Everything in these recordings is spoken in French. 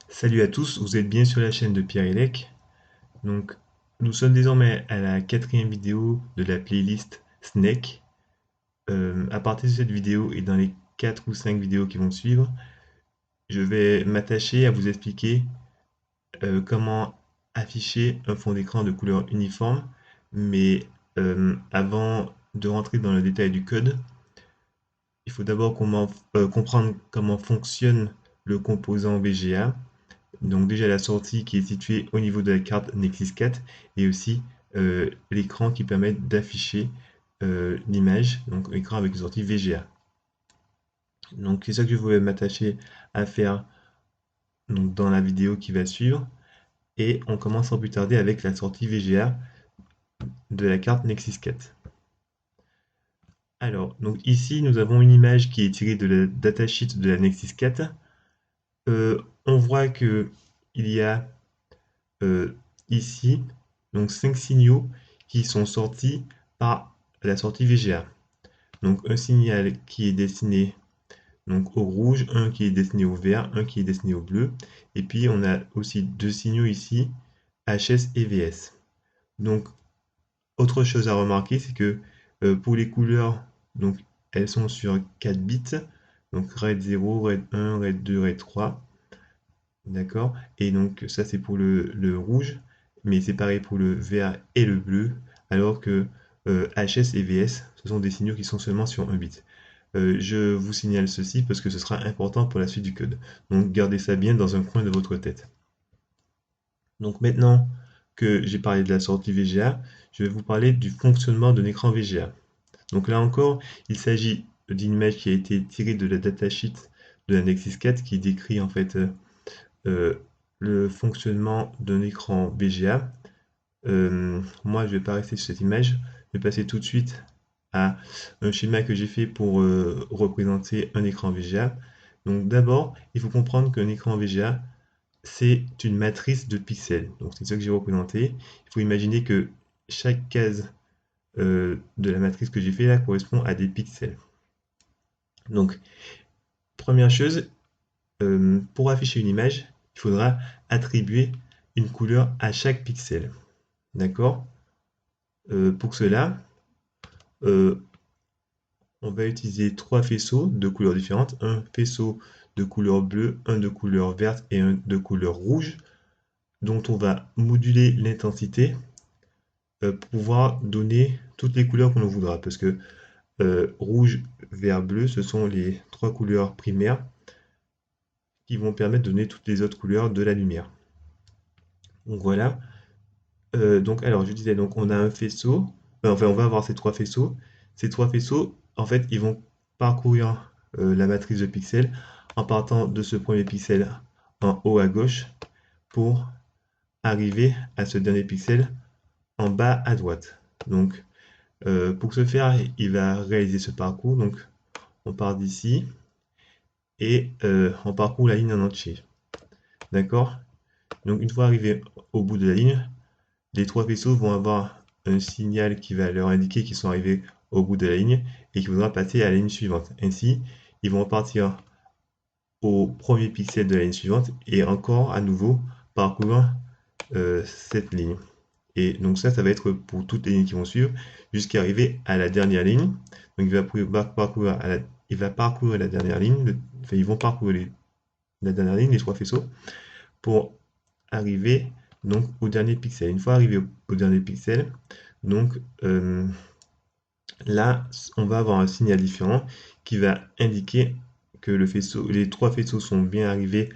Salut à tous, vous êtes bien sur la chaîne de Pierre Elec. Donc, nous sommes désormais à la quatrième vidéo de la playlist Snake. À partir de cette vidéo et dans les 4 ou 5 vidéos qui vont suivre, je vais m'attacher à vous expliquer comment afficher un fond d'écran de couleur uniforme. Mais avant de rentrer dans le détail du code, il faut d'abord comprendre comment fonctionne le composant VGA. Donc déjà la sortie qui est située au niveau de la carte Nexus 4 et aussi l'écran qui permet d'afficher l'image, donc écran avec une sortie VGA. Donc c'est ça que je voulais m'attacher à faire donc, dans la vidéo qui va suivre. Et on commence sans plus tarder avec la sortie VGA de la carte Nexus 4. Alors, donc ici nous avons une image qui est tirée de la datasheet de la Nexus 4. On voit que il y a euh, ici donc 5 signaux qui sont sortis par la sortie VGA. Donc un signal qui est destiné donc au rouge, un qui est destiné au vert, un qui est destiné au bleu. Et puis on a aussi deux signaux ici, HS et VS. Donc autre chose à remarquer, c'est que pour les couleurs, donc elles sont sur 4 bits. Donc RED 0, RED 1, RED 2, RED 3. D'accord? Et donc ça c'est pour le rouge, mais c'est pareil pour le vert et le bleu, alors que HS et VS, ce sont des signaux qui sont seulement sur un bit. Je vous signale ceci parce que ce sera important pour la suite du code. Donc gardez ça bien dans un coin de votre tête. Donc maintenant que j'ai parlé de la sortie VGA, je vais vous parler du fonctionnement d'un écran VGA. Donc là encore, il s'agit d'une image qui a été tirée de la datasheet de la Nexus 4 qui décrit en fait euh, le fonctionnement d'un écran VGA. Moi, je ne vais pas rester sur cette image. Je vais passer tout de suite à un schéma que j'ai fait pour représenter un écran VGA. Donc d'abord, il faut comprendre qu'un écran VGA, c'est une matrice de pixels. Donc c'est ça que j'ai représenté. Il faut imaginer que chaque case de la matrice que j'ai fait là correspond à des pixels. Donc, première chose, pour afficher une image, il faudra attribuer une couleur à chaque pixel. D'accord? Pour cela, euh, on va utiliser trois faisceaux de couleurs différentes. Un faisceau de couleur bleue, un de couleur verte et un de couleur rouge, dont on va moduler l'intensité pour pouvoir donner toutes les couleurs qu'on voudra. Parce que rouge, vert, bleu, ce sont les trois couleurs primaires qui vont permettre de donner toutes les autres couleurs de la lumière. Donc voilà. Donc alors je disais donc on a un faisceau, enfin on va avoir ces trois faisceaux. Ces trois faisceaux, en fait, ils vont parcourir la matrice de pixels en partant de ce premier pixel en haut à gauche pour arriver à ce dernier pixel en bas à droite. Donc pour ce faire, il va réaliser ce parcours. Donc on part d'ici et on parcourt la ligne en entier. D'accord? Donc une fois arrivé au bout de la ligne, les trois vaisseaux vont avoir un signal qui va leur indiquer qu'ils sont arrivés au bout de la ligne et qu'il faudra passer à la ligne suivante. Ainsi, ils vont repartir au premier pixel de la ligne suivante et encore à nouveau parcourir cette ligne. Et donc ça va être pour toutes les lignes qui vont suivre jusqu'à arriver à la dernière ligne. Donc il va parcourir la dernière ligne, enfin ils vont parcourir la dernière ligne, les trois faisceaux, pour arriver donc au dernier pixel. Une fois arrivé au dernier pixel, donc là, on va avoir un signal différent qui va indiquer que les trois faisceaux sont bien arrivés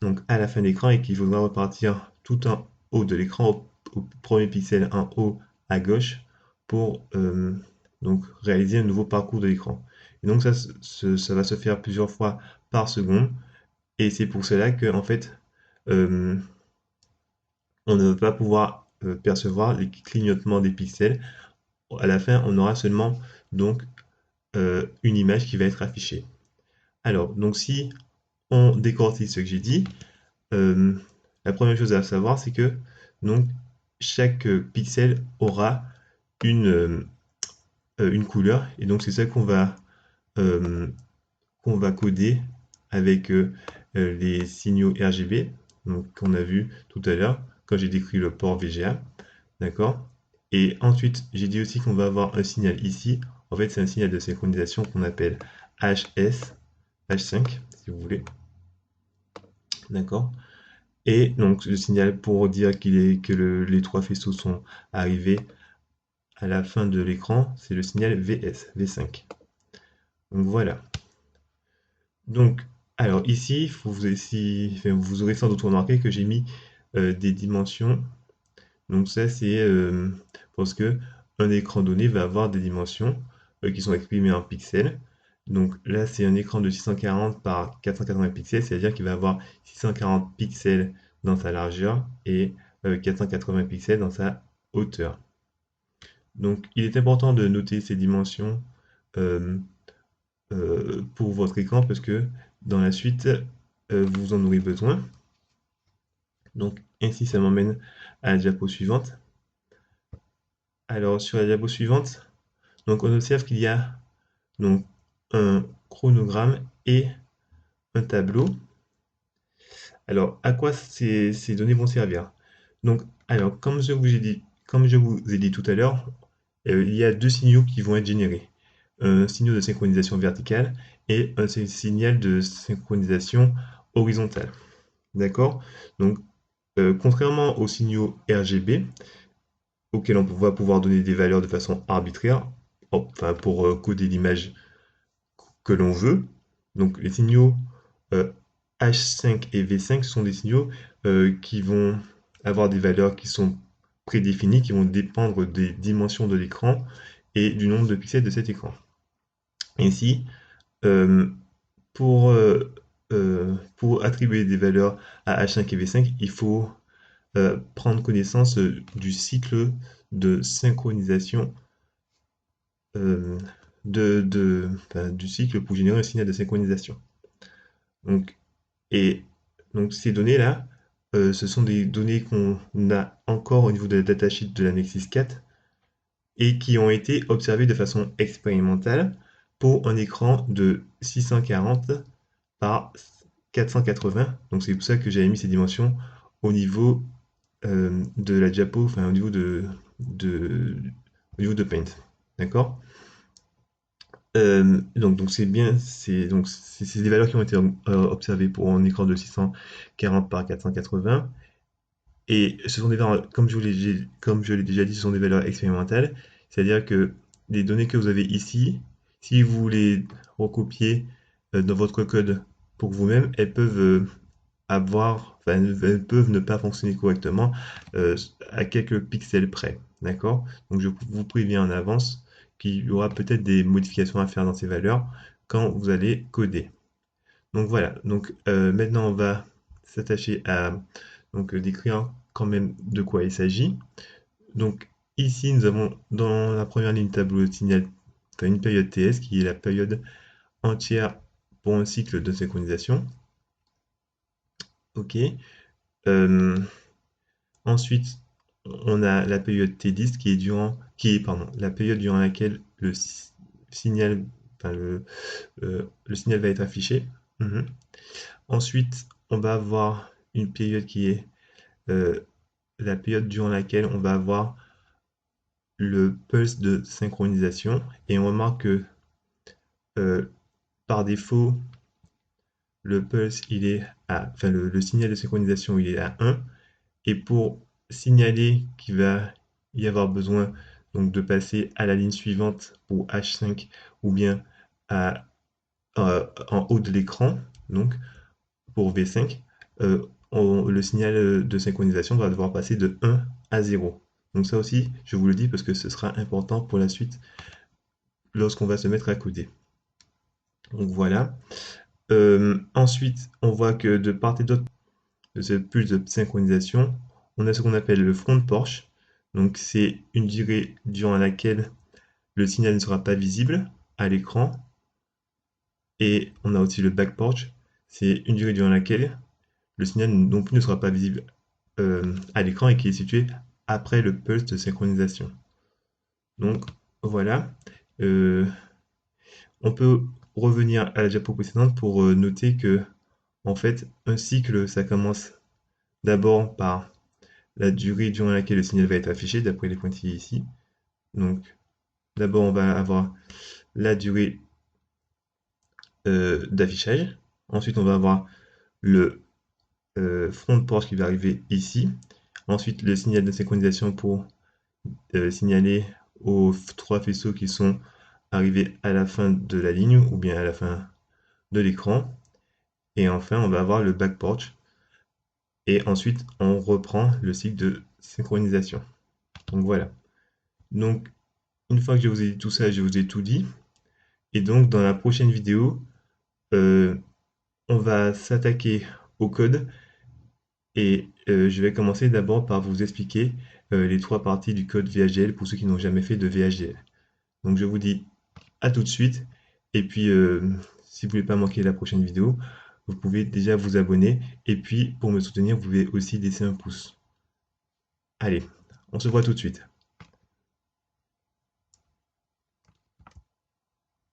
donc à la fin de l'écran et qu'il faudra repartir tout en haut de l'écran au premier pixel en haut à gauche pour donc réaliser un nouveau parcours de l'écran. Et donc ça va se faire plusieurs fois par seconde et c'est pour cela que en fait euh, on ne va pas pouvoir percevoir les clignotements des pixels. À la fin, on aura seulement donc une image qui va être affichée. Alors, donc si on décortique ce que j'ai dit, euh, la première chose à savoir, c'est que donc chaque pixel aura une, une couleur, et donc c'est ça euh, qu'on va coder avec les signaux RGB, donc qu'on a vu tout à l'heure quand j'ai décrit le port VGA, d'accord? Et ensuite, j'ai dit aussi qu'on va avoir un signal ici. En fait, c'est un signal de synchronisation qu'on appelle HS, H5, si vous voulez, d'accord? Et donc, le signal pour dire les trois faisceaux sont arrivés à la fin de l'écran, c'est le signal VS, V5. Donc voilà. Donc, alors ici, vous aurez sans doute remarqué que j'ai mis des dimensions. Donc ça, c'est parce que un écran donné va avoir des dimensions qui sont exprimées en pixels. Donc là, c'est un écran de 640 par 480 pixels, c'est-à-dire qu'il va avoir 640 pixels dans sa largeur et 480 pixels dans sa hauteur. Donc il est important de noter ces dimensions euh, pour votre écran parce que dans la suite, vous en aurez besoin. Donc ainsi, ça m'emmène à la diapo suivante. Alors sur la diapo suivante, donc on observe qu'il y a donc un chronogramme et un tableau. Alors à quoi ces données vont servir? Donc alors comme je vous ai dit tout à l'heure, il y a deux signaux qui vont être générés. Un signal de synchronisation verticale et un signal de synchronisation horizontale. D'accord? Donc, contrairement aux signaux RGB, auxquels on va pouvoir donner des valeurs de façon arbitraire, enfin pour coder l'image que l'on veut, donc les signaux euh, H5 et V5 sont des signaux qui vont avoir des valeurs qui sont prédéfinies, qui vont dépendre des dimensions de l'écran et du nombre de pixels de cet écran. Ainsi, euh, pour, euh, pour attribuer des valeurs à H5 et V5, il faut prendre connaissance du cycle de synchronisation euh, du cycle pour générer un signal de synchronisation. Donc, et donc ces données-là, ce sont des données qu'on a encore au niveau de la datasheet de la Nexus 4 et qui ont été observées de façon expérimentale pour un écran de 640 par 480. Donc c'est pour ça que j'avais mis ces dimensions au niveau de la diapo, enfin au niveau de Paint. D'accord? Donc c'est bien, c'est des valeurs qui ont été observées pour un écran de 640 par 480. Et ce sont des valeurs, comme je l'ai déjà dit, ce sont des valeurs expérimentales. C'est-à-dire que les données que vous avez ici, si vous les recopiez dans votre code pour vous-même, elles peuvent ne pas fonctionner correctement à quelques pixels près. D'accord? Donc je vous préviens en avance qu'il y aura peut-être des modifications à faire dans ces valeurs quand vous allez coder. Donc voilà. Donc maintenant on va s'attacher à décrire quand même de quoi il s'agit. Donc ici nous avons dans la première ligne tableau de signal une période TS qui est la période entière pour un cycle de synchronisation. Ok. Euh, Ensuite, on a la période T10 la période durant laquelle signal, enfin, le signal va être affiché. Mhm. Ensuite, on va avoir une période qui est euh, la période durant laquelle on va avoir le pulse de synchronisation. Et on remarque que euh, par défaut, le pulse, le signal de synchronisation, il est à 1. Et pour signaler qu'il va y avoir besoin donc, de passer à la ligne suivante pour H5 ou bien à, en haut de l'écran, donc pour V5, le signal de synchronisation va devoir passer de 1 à 0. Donc ça aussi, je vous le dis parce que ce sera important pour la suite lorsqu'on va se mettre à coder. Donc voilà. Ensuite, on voit que de part et d'autre de ce pulse de synchronisation, on a ce qu'on appelle le front Porsche. Donc c'est une durée durant laquelle le signal ne sera pas visible à l'écran. Et on a aussi le back Porsche. C'est une durée durant laquelle le signal non plus ne sera pas visible à l'écran et qui est situé après le pulse de synchronisation. Donc voilà. Euh, on peut revenir à la diapo précédente pour noter que En fait, un cycle, ça commence d'abord par la durée durant laquelle le signal va être affiché, d'après les pointillés ici. Donc, d'abord, on va avoir la durée d'affichage. Ensuite, on va avoir le front port qui va arriver ici. Ensuite, le signal de synchronisation pour signaler aux trois faisceaux qui sont arrivés à la fin de la ligne ou bien à la fin de l'écran. Et enfin, on va avoir le backport. Et ensuite, on reprend le cycle de synchronisation. Donc voilà. Donc, une fois que je vous ai dit tout ça, je vous ai tout dit. Et donc, dans la prochaine vidéo, euh, on va s'attaquer au code et je vais commencer d'abord par vous expliquer les trois parties du code VHDL pour ceux qui n'ont jamais fait de VHDL. Donc, je vous dis à tout de suite. Et puis, si vous ne voulez pas manquer la prochaine vidéo, vous pouvez déjà vous abonner. Et puis, pour me soutenir, vous pouvez aussi laisser un pouce. Allez, on se voit tout de suite.